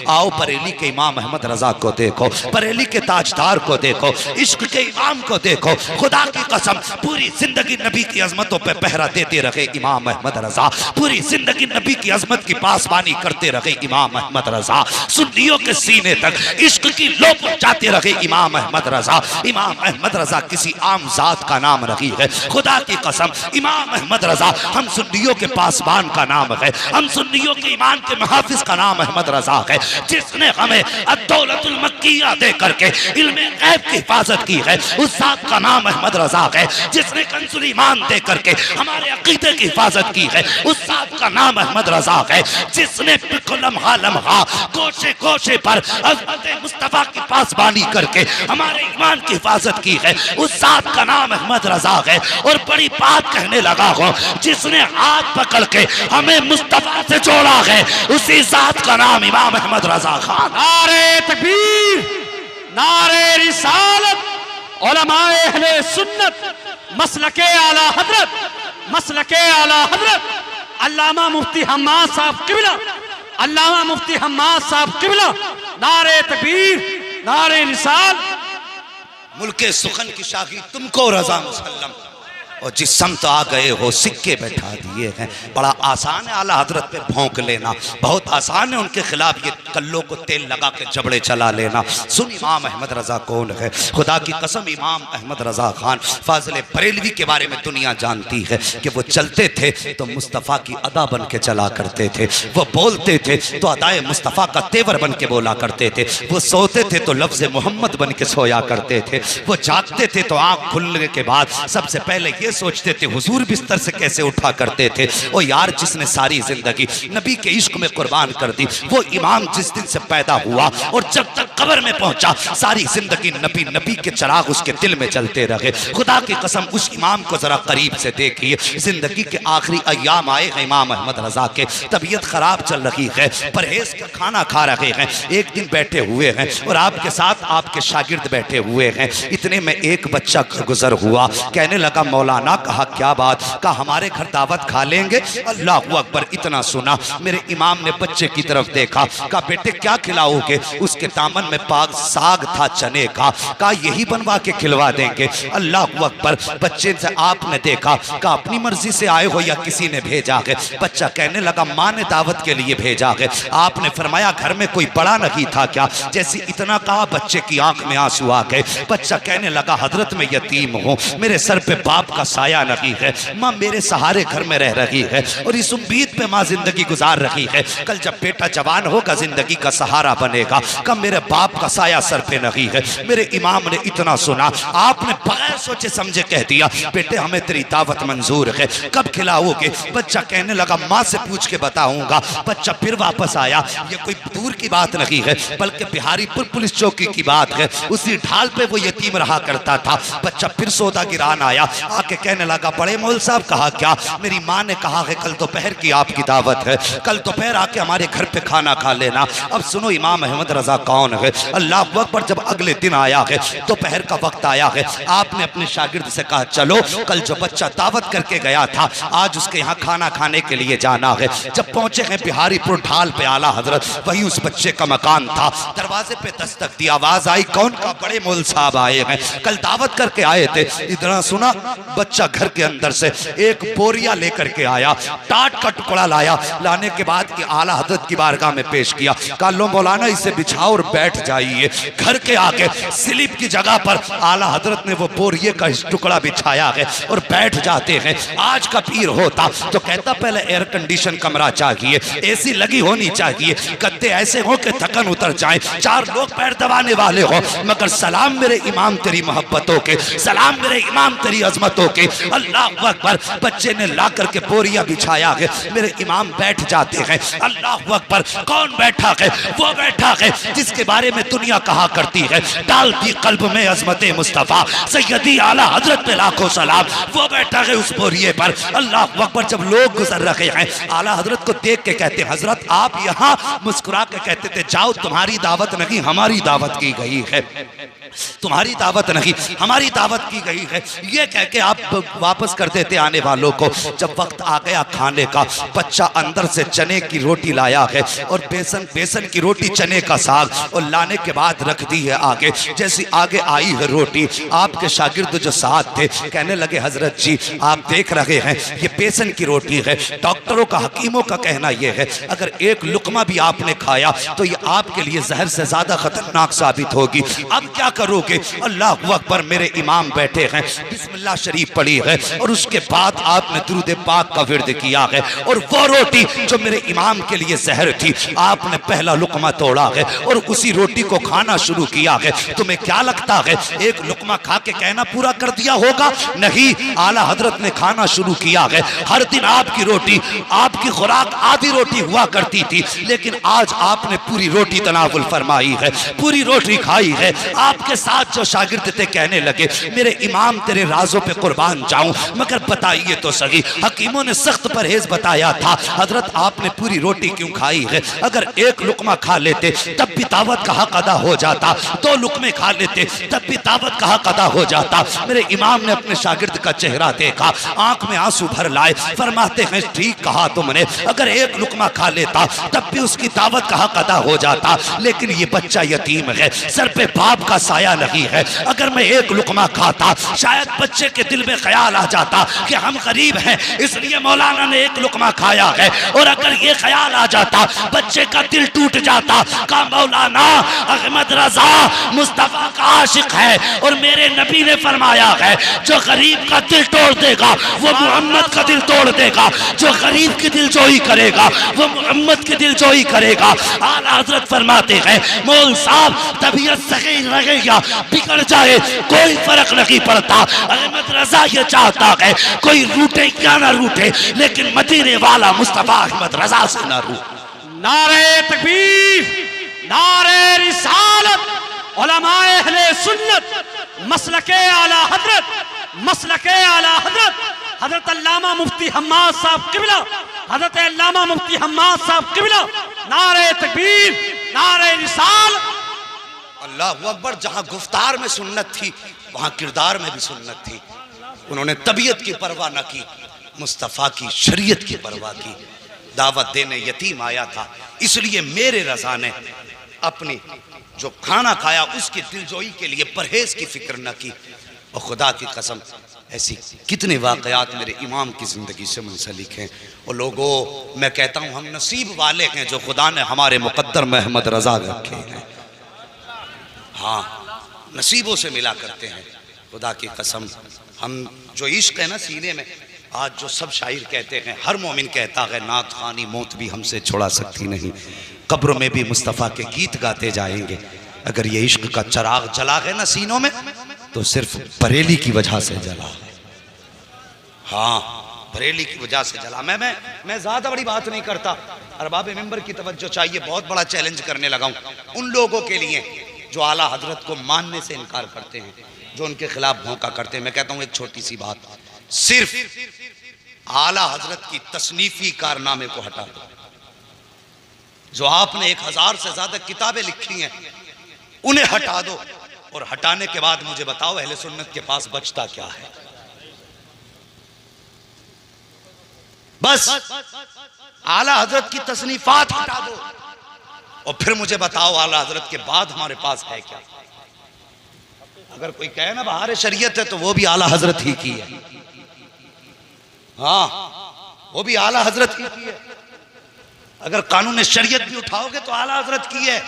आओ बरेली के इमाम अहमद रजा को देखो, बरेली के ताजदार को देखो, इश्क के इमाम को देखो। खुदा की कसम पूरी जिंदगी नबी की अजमतों पे पहरा देते रहे इमाम अहमद रजा, पूरी जिंदगी नबी की अजमत की पासबानी करते रहे इमाम अहमद रजा, सुन्नियों के सीने तक इश्क की लो पहुंचाते रहे इमाम अहमद रजा। इमाम अहमद रजा किसी आम जात का नाम नहीं है, खुदा की कसम इमाम अहमद रजा हम सुन्नियों के पासबान का नाम है, हम सुन्नियों के ईमान के मुहाफिज का नाम अहमद रजा है, जिसने हमें अद्दौलतुल मक्किया दे करके इल्मे गैब की हिफाजत की है, उस जात का नाम अहमद रजा है। जिसने कंजुल ईमान दे करके हमारे अकीदे की हिफाजत की है, उस जात का नाम अहमद रजा है। जिसने लम्हा लम्हा कोशे कोशे पर हज़रत मुस्तफा की पासबानी करके हमारे ईमान की हिफाजत की है, उस जात का नाम अहमद रजा है। और बड़ी बात कहने लगा हो, जिसने हाथ पकड़ के हमें मुस्तफा से जोड़ा है, उसी जात का नाम इमाम अहमद रजा खान। नारे तकबीर, नारे रिसालत, उलमाए अहले सुन्नत, मसलके आला हजरत, मसलके आला हजरत अल्लामा मुफ्ती हम्माद साहब किबला, अल्लामा मुफ्ती हम्माद साहब किबला। नारे तकबीर, नारे रिसाल। मुल्के सुखन की शाही तुमको रजा मुसल्लम, और जिस समत आ गए हो सिक्के बैठा दिए हैं। बड़ा आसान है आला हजरत पे भौंक लेना, बहुत आसान है उनके खिलाफ ये कल्लों को तेल लगा के जबड़े चला लेना। सुन इमाम अहमद रजा कौन है, खुदा की कसम इमाम अहमद रजा खान फाजिल बरेलवी के बारे में दुनिया जानती है कि वो चलते थे तो मुस्तफ़ा की अदा बन के चला करते थे, वो बोलते थे तो अदाए मुस्तफ़ा का तेवर बन के बोला करते थे, वो सोते थे तो लफ्ज़ मोहम्मद बन के सोया करते थे, वो जागते थे तो आँख खुलने के बाद सबसे पहले ये सोचते थे हुजूर बिस्तर से कैसे उठा करते थे। ओ यार, जिसने सारी जिंदगी नबी के इश्क में कुर्बान कर दी, वो इमाम जिस दिन से पैदा हुआ और जब तक कब्र में पहुंचा सारी जिंदगी नबी नबी के चिराग उसके दिल में जलते रहे। खुदा की कसम उस इमाम को जरा करीब से देखिए, जिंदगी के आखिरी अय्याम आए हैं इमाम अहमद रजा के, तबीयत खराब चल रही है, परहेज का खाना खा रहे हैं। एक दिन बैठे हुए हैं और आपके साथ आपके शागिर्द बैठे हुए हैं, इतने में एक बच्चा गुजर हुआ, कहने लगा मौलाना, कहा क्या बात, कहा हमारे घर दावत खा लेंगे। अल्लाह अकबर, इतना सुना मेरे इमाम ने बच्चे की तरफ देखा, कहा बेटे क्या खिलाओगे, उसके दामन में पाग साग था चने का, कहा यही बनवा के खिलवा देंगे। अल्लाह अकबर, बच्चे से आपने देखा, कहा अपनी मर्जी से आए हो या किसी ने भेजा है। बच्चा कहने लगा माँ ने दावत के लिए भेजा है। आपने फरमाया घर में कोई बड़ा नहीं था क्या, जैसे इतना कहा बच्चे की आंख में आंसू आ गए। बच्चा कहने लगा हजरत मैं यतीम हूँ, मेरे सर पे बाप का साया नहीं है, माँ मेरे सहारे घर में रह रही है और इस उम्मीद पे माँ जिंदगी गुजार रही है, कल जब बेटा जवान होगा जिंदगी का सहारा बनेगा। कब मेरे बाप का साया सर पे नहीं है। मेरे इमाम ने इतना सुना, आपने बगैर सोचे समझे कह दिया बेटे हमें तेरी दावत मंजूर है, कब खिलाओगे। बच्चा कहने लगा माँ से पूछ के बताऊंगा। बच्चा फिर वापस आया, ये कोई दूर की बात नहीं है बल्कि बिहारीपुर पुलिस चौकी की बात है, उसी ढाल पे वो यतीम रहा करता था। बच्चा फिर सौदा गिरान आया, आके कहने लगा बड़े मौल साहब, कहा क्या, मेरी माँ ने कहा है कल दोपहर की आपकी दावत है, कल दोपहर आके हमारे घर पे खाना खा लेना। अब सुनो इमाम अहमद रजा कौन है। अल्लाह अकबर, जब अगले दिन आया है, दोपहर का वक्त आया है, आपने अपने शागिर्द से कहा चलो कल जो बच्चा दावत करके गया था आज उसके यहाँ खाना खाने के लिए जाना है। जब पहुंचे हैं बिहारीपुर ढाल पे आला हजरत, वही उस बच्चे का मकान था। दरवाजे पे दस्तक दी, आवाज आई कौन, का बड़े मौल साहब आए हैं, कल दावत करके आए थे। इतना सुना बच्चा घर के अंदर से एक बोरिया लेकर के आया, टाट का टुकड़ा लाया, लाने के बाद कि आला हजरत की बारगाह में पेश किया, कहा लो मौलाना इसे बिछाओ और बैठ जाइए। घर के आगे स्लिप की जगह पर आला हजरत ने वो बोरिये का टुकड़ा बिछाया है और बैठ जाते हैं। आज का पीर होता तो कहता पहले एयर कंडीशन कमरा चाहिए, एसी लगी होनी चाहिए, गद्दे ऐसे हो कि थकन उतर जाए, चार लोग पैर दबाने वाले हो, मगर सलाम मेरे इमाम तेरी मोहब्बतों के, सलाम मेरे इमाम तेरी अजमतों के। अल्लाह अकबर, बच्चे ने ला करके बोरिया बिछाया है, मेरे इमाम बैठ जाते हैं। अल्लाह अकबर, कौन बैठा है, वो बैठा है जिसके बारे में दुनिया कहा करती है डालती कल्ब में अजमत मुस्तफा सैयदी आला हजरत पे लाखों सलाम, वो बैठा है उस बोरिये पर। अल्लाह अकबर, जब लोग गुजर रहे हैं आला हजरत को देख के कहते हजरत आप यहाँ, मुस्कुरा के कहते थे जाओ तुम्हारी दावत नहीं हमारी दावत की गई है, तुम्हारी दावत नहीं हमारी दावत की गई है। ये कह के आप वापस कर देते आने वालों को। जब वक्त आ गया खाने का, बच्चा अंदर से चने की रोटी लाया है और बेसन बेसन की रोटी, चने का साग, और लाने के बाद रख दी है आगे। जैसी आगे आई है रोटी, आपके शागिर्द जो साथ थे कहने लगे हजरत जी आप देख रहे हैं ये बेसन की रोटी है, डॉक्टरों का हकीमों का कहना यह है अगर एक लुकमा भी आपने खाया तो ये आपके लिए जहर से ज्यादा खतरनाक साबित होगी। अब क्या करोगे? अल्लाह अकबर, मेरे इमाम बैठे हैं, बिस्मिल्लाह शरीफ पढ़ी है और उसके बाद आपने दुरूद पाक का विर्द किया है, और वो रोटी जो मेरे इमाम के लिए जहर थी आपने पहला लुकमा तोड़ा है और उसी रोटी को खाना शुरू किया है। तुम्हें क्या लगता है एक लुकमा खा के कहना पूरा कर दिया होगा? नहीं, आला हजरत ने खाना शुरू किया है। हर दिन आपकी रोटी, आपकी खुराक आधी रोटी हुआ करती थी, लेकिन आज आपने पूरी रोटी तनावुल फरमाई है, पूरी रोटी खाई है। आपके साथ जो शागिर्द थे कहने लगे मेरे इमाम तेरे राजों पे कुर्बान जाऊं, मगर बताइए तो सही, हकीमों ने सख्त परहेज बताया था, हजरत आपने पूरी रोटी क्यों खाई है? अगर एक लुकमा खा लेते तब भी दावत का हक अदा हो जाता, 2 लुकमे खा लेते तब भी दावत का हक अदा हो जाता। मेरे इमाम ने अपने शागिर्द का चेहरा देखा, आंख में आंसू भर लाए, फरमाते हैं ठीक कहा तुमने, अगर एक लुकमा खा लेता तब भी उसकी दावत का हक अदा हो जाता, लेकिन ये बच्चा यतीम है, सर पे बाप का साया नहीं है। अगर मैं एक लुकमा खाता शायद बच्चे के दिल में ख्याल आ जाता कि हम गरीब हैं इसलिए मौलाना ने एक लुकमा खाया है, और अगर ये ख्याल आ जाता बच्चे का दिल टूट जाता का मौलाना अहमद रजा मुस्तफा का आशिक है, और मेरे नबी ने फरमाया है जो गरीब का दिल तोड़ देगा वो मोहम्मद का दिल तोड़ देगा, जो गरीब की दिल जोई करेगा वो मोहम्मद की दिल जोई करेगा। आला हजरत फरमाते हैं मौल साहब तबीयत सही रहे या बिगड़ जाए कोई फर्क नहीं पड़ता, अहमद रजा ये चाहता है कोई रूठे या ना रूठे, लेकिन मदीने वाला मुस्तफा अहमद रजा से ना रूठे। नारे तकबीर, नारे रिसालत, उलमाए अहले सुन्नत, मसलके आला हजरत, मसलके आला हजरत, हजरत अल्लामा मुफ्ती हम्माद साहब किबला, हजरत अल्लामा मुफ्ती हम्माद साहब किबला, नारे तकबीर, नारे रिसालत। अल्लाह अकबर, जहां गुफ्तार में सुन्नत थी वहां किरदार में भी सुन्नत थी। उन्होंने तबीयत की परवाह न की, मुस्तफ़ा की शरीयत की परवाह की। दावत देने यतीम आया था, इसलिए मेरे रजा ने अपनी जो खाना खाया उसकी दिलजोई के लिए परहेज की फिक्र न की। और खुदा की कसम ऐसी कितने वाकयात मेरे इमाम की ज़िंदगी से मुंसलिक हैं। और लोगों, मैं कहता हूँ हम नसीब वाले हैं जो खुदा ने हमारे मुक़द्दर में अहमद रजा रखे हैं। हाँ, नसीबों से मिला करते हैं। खुदा की कसम, हम जो इश्क है ना सीने में, आज जो सब शायर कहते हैं, हर मोमिन कहता है नात खानी मौत भी हमसे छुड़ा सकती नहीं, कब्र में भी मुस्तफ़ा के गीत गाते जाएंगे। अगर ये इश्क का चराग जला है ना सीनों में तो सिर्फ बरेली की वजह से जला है। हाँ, बरेली की वजह से जला। मैं ज्यादा बड़ी बात नहीं करता, अरबाब मिंबर की तवज्जो चाहिए। बहुत बड़ा चैलेंज करने लगा हूं उन लोगों के लिए जो आला हजरत को मानने से इनकार करते हैं, जो उनके खिलाफ भौंका करते हैं। मैं कहता हूं एक छोटी सी बात, सिर्फ आला हजरत की तसनीफी कारनामे को हटा दो। जो आपने 1000 से ज्यादा किताबें लिखी हैं उन्हें हटा दो, और हटाने के बाद मुझे बताओ अहले सुन्नत के पास बचता क्या है? बस आला हजरत की तसनीफात हटा दो और फिर मुझे बताओ आला हजरत के बाद हमारे पास है क्या? अगर कोई कहे ना बहार शरीयत है तो वो भी आला हजरत ही की है। हाँ, वो भी आला हजरत ही की है। अगर कानून शरीयत भी उठाओगे तो आला हजरत की है।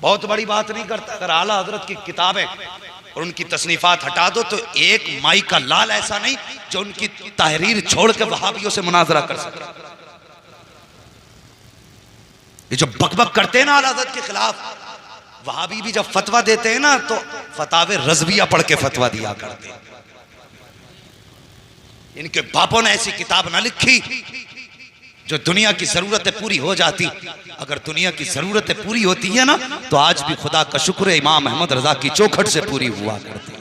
बहुत बड़ी बात नहीं करता। अगर आला हजरत की किताबें और उनकी तसनीफात हटा दो तो एक माई का लाल ऐसा नहीं जो उनकी तहरीर छोड़ के वहाबियों से मुनाजरा कर सके। ये जो बकबक करते हैं ना आला हजरत के खिलाफ, वहाबी भी जब फतवा देते हैं ना तो फतावे रज़विया पढ़ के फतवा दिया करते हैं। इनके बापों ने ऐसी किताब ना लिखी जो दुनिया की जरूरतें पूरी हो जाती। अगर दुनिया की जरूरतें पूरी होती है ना तो आज भी खुदा का शुक्र है इमाम अहमद रजा की चौखट से पूरी हुआ करती है।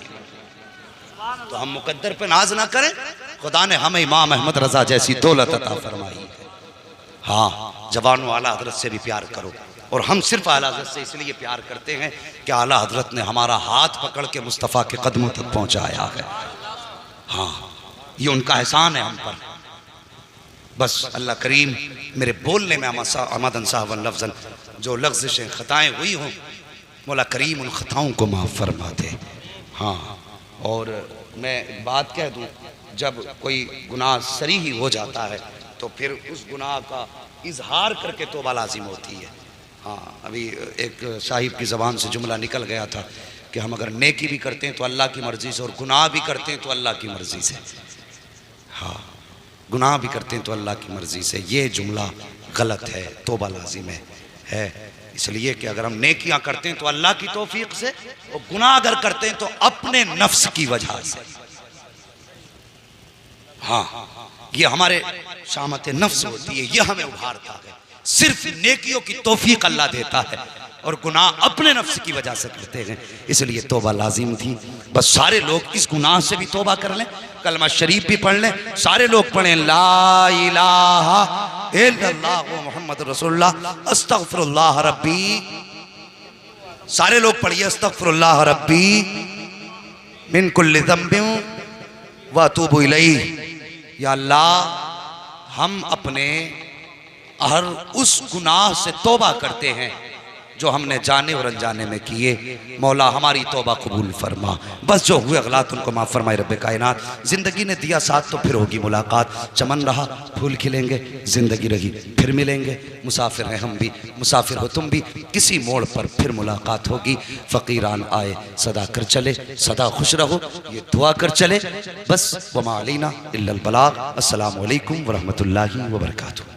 तो हम मुकद्दर पे नाज ना करें, खुदा ने हमें इमाम अहमद रजा जैसी दौलत अता फरमाई है। हाँ, जवानों आला हजरत से भी प्यार करो। और हम सिर्फ आला हजरत से इसलिए प्यार करते हैं कि आला हजरत ने हमारा हाथ पकड़ के मुस्तफ़ा के कदमों तक पहुंचाया है। हाँ, ये उनका एहसान है हम पर। बस अल्लाह करीम मेरे बोलने में आमदन साहब लफ्ज़न जो लफ्ज़ें ख़ताएँ हुई हों, मौला करीम उन ख़ताओं को माफ़ फरमा दे। हाँ, और मैं एक बात कह दूँ, जब कोई गुनाह सरी ही हो जाता है तो फिर उस गुनाह का इजहार करके तौबा लाजिम होती है। हाँ, अभी एक साहिब की ज़बान से जुमला निकल गया था कि हम अगर नेकी भी करते हैं तो अल्लाह की मर्ज़ी से, और गुनाह भी करते हैं तो अल्लाह की मर्ज़ी से। हाँ, गुनाह भी करते हैं तो अल्लाह की मर्ज़ी से, ये जुमला गलत है, तौबा लाजिम है। इसलिए कि अगर हम नेकियां करते हैं तो अल्लाह की तौफीक से, और गुनाह अगर करते हैं तो अपने नफ्स की वजह से। हाँ, ये हमारे शामत नफ्स होती है, ये हमें उभारता है। सिर्फ नेकियों की तौफीक अल्लाह देता है और गुनाह अपने नफ्स की वजह से करते हैं। इसलिए तौबा लाजिम थी। बस सारे लोग इस गुनाह से भी तौबा कर लें, कलमा शरीफ भी पढ़ लें, सारे लोग पढ़ें ला इलाहा इल्लल्लाह मुहम्मद रसूलुल्लाह अस्तगफिरुल्लाह रब्बी। सारे लोग पढ़िए अस्तगफिरुल्लाह रब्बी मिन कुल्लि ज़ंबिन व अतूबु इलैह। या अल्लाह, हम अपने हर उस गुनाह से तौबा करते हैं जो हमने जाने और अनजाने में किए। मौला हमारी तौबा कबूल फरमा। बस जो हुए अगलात उनको माफ़ फरमाए रब्बे कायनात। ज़िंदगी ने दिया साथ तो फिर होगी मुलाकात। चमन रहा फूल खिलेंगे, ज़िंदगी रही फिर मिलेंगे। मुसाफिर हैं हम भी, मुसाफिर हो तुम भी, किसी मोड़ पर फिर मुलाकात होगी। फ़कीरान आए सदा कर चले, सदा खुश रहो, ये दुआ कर चले। बस वमा अलैना इल्लल बलाग। अस्सलामु अलैकुम व रहमतुल्लाहि व बरकातुहू।